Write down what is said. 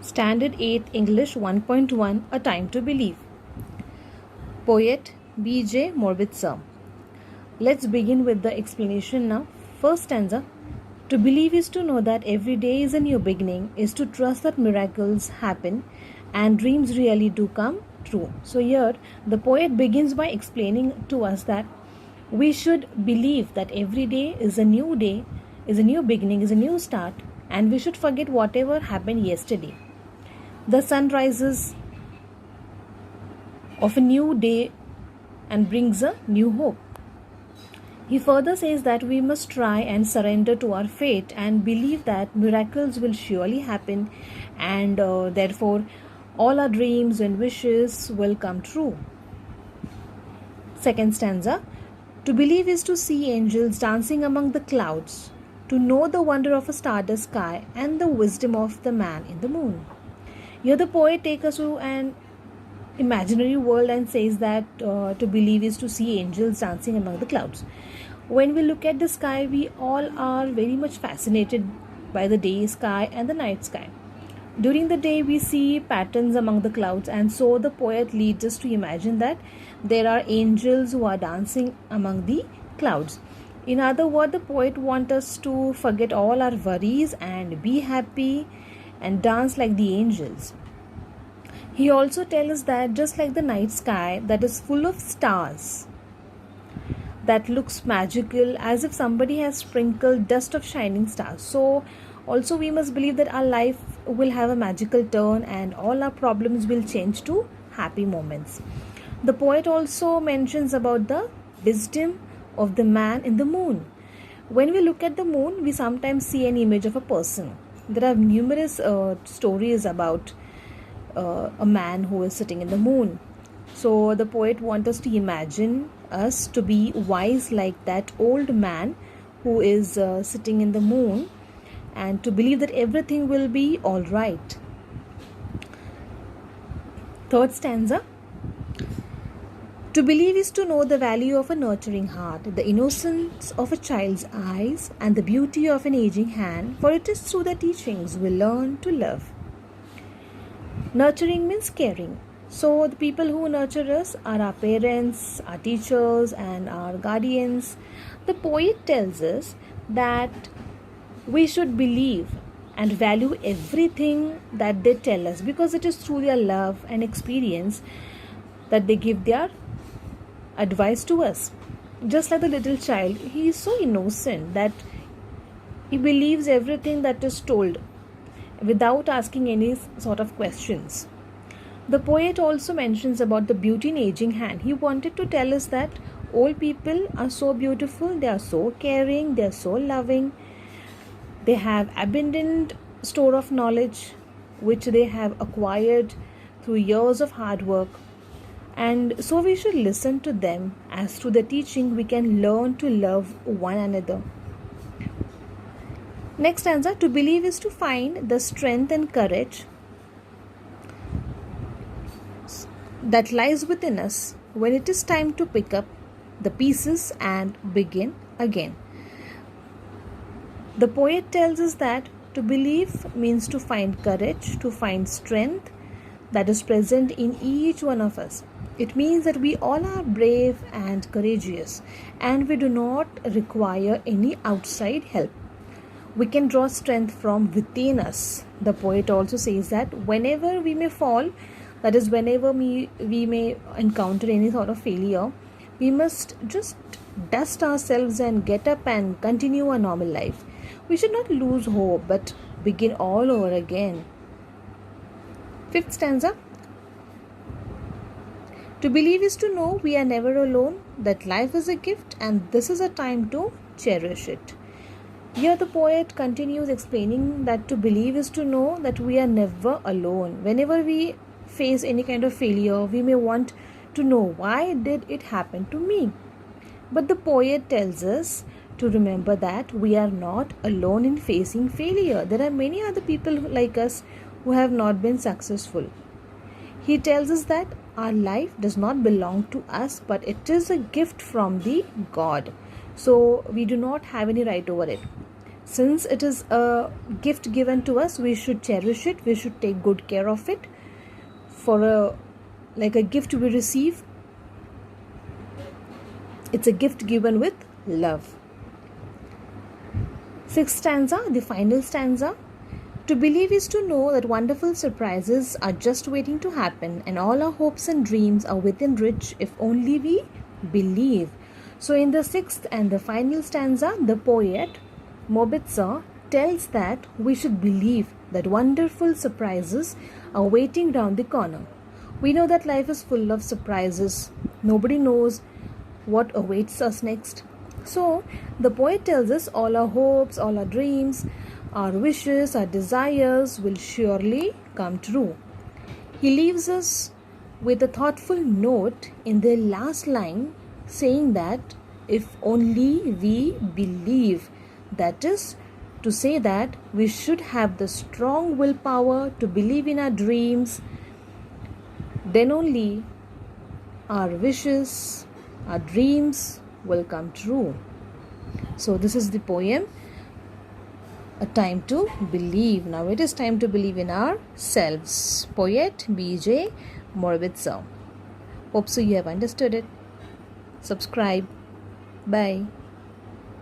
Standard 8 English 1.1 A Time to Believe. Poet B.J. Morbitzer. Let's begin with the explanation now. First stanza. To believe is to know that every day is a new beginning, is to trust that miracles happen and dreams really do come true. So here the poet begins by explaining to us that we should believe that every day is a new day, is a new beginning, is a new start, and we should forget whatever happened yesterday. The sun rises of a new day and brings a new hope. He further says that we must try and surrender to our fate and believe that miracles will surely happen, and therefore all our dreams and wishes will come true. Second stanza. To believe is to see angels dancing among the clouds, to know the wonder of a stardust sky and the wisdom of the man in the moon. Here the poet takes us to an imaginary world and says that to believe is to see angels dancing among the clouds. When we look at the sky, we all are very much fascinated by the day sky and the night sky. During the day, we see patterns among the clouds, and so the poet leads us to imagine that there are angels who are dancing among the clouds. In other words, the poet wants us to forget all our worries and be happy and dance like the angels. He also tells us that just like the night sky that is full of stars, that looks magical as if somebody has sprinkled dust of shining stars, so also we must believe that our life will have a magical turn and all our problems will change to happy moments. The poet also mentions about the wisdom of the man in the moon. When we look at the moon, we sometimes see an image of a person. There are numerous stories about a man who is sitting in the moon. So the poet wants us to imagine us to be wise like that old man who is sitting in the moon, and to believe that everything will be all right. Third stanza. To believe is to know the value of a nurturing heart, the innocence of a child's eyes, and the beauty of an aging hand, for it is through the teachings we learn to love. Nurturing means caring. So the people who nurture us are our parents, our teachers, and our guardians. The poet tells us that we should believe and value everything that they tell us, because it is through their love and experience that they give their advice to us. Just like the little child, he is so innocent that he believes everything that is told without asking any sort of questions. The poet also mentions about the beauty in aging hand. He wanted to tell us that old people are so beautiful, they are so caring, they are so loving, they have abundant store of knowledge which they have acquired through years of hard work, and so we should listen to them, as through the teaching we can learn to love one another. Next stanza. To believe is to find the strength and courage that lies within us when it is time to pick up the pieces and begin again. The poet tells us that to believe means to find courage, to find strength that is present in each one of us. It means that we all are brave and courageous, and we do not require any outside help. We can draw strength from within us. The poet also says that whenever we may fall, that is, whenever we may encounter any sort of failure, we must just dust ourselves and get up and continue our normal life. We should not lose hope, but begin all over again. Fifth stanza. To believe is to know we are never alone, that life is a gift and this is a time to cherish it. Here the poet continues explaining that to believe is to know that we are never alone. Whenever we face any kind of failure, we may want to know, why did it happen to me? But the poet tells us to remember that we are not alone in facing failure. There are many other people like us who have not been successful. He tells us that our life does not belong to us, but it is a gift from the God. So we do not have any right over it. Since it is a gift given to us, we should cherish it, we should take good care of it. For a gift we receive, it's a gift given with love. Sixth stanza, the final stanza. To believe is to know that wonderful surprises are just waiting to happen, and all our hopes and dreams are within reach if only we believe. So in the sixth and the final stanza, the poet Mobitzer tells that we should believe that wonderful surprises are waiting round the corner. We know that life is full of surprises. Nobody knows what awaits us next. So the poet tells us all our hopes, all our dreams, our wishes, our desires will surely come true. He leaves us with a thoughtful note in the last line saying that if only we believe, that is to say that we should have the strong willpower to believe in our dreams, then only our wishes, our dreams will come true. So this is the poem, A Time to Believe. Now it is time to believe in ourselves. Poet B.J. Mobitzer. Hope so you have understood it. Subscribe. Bye.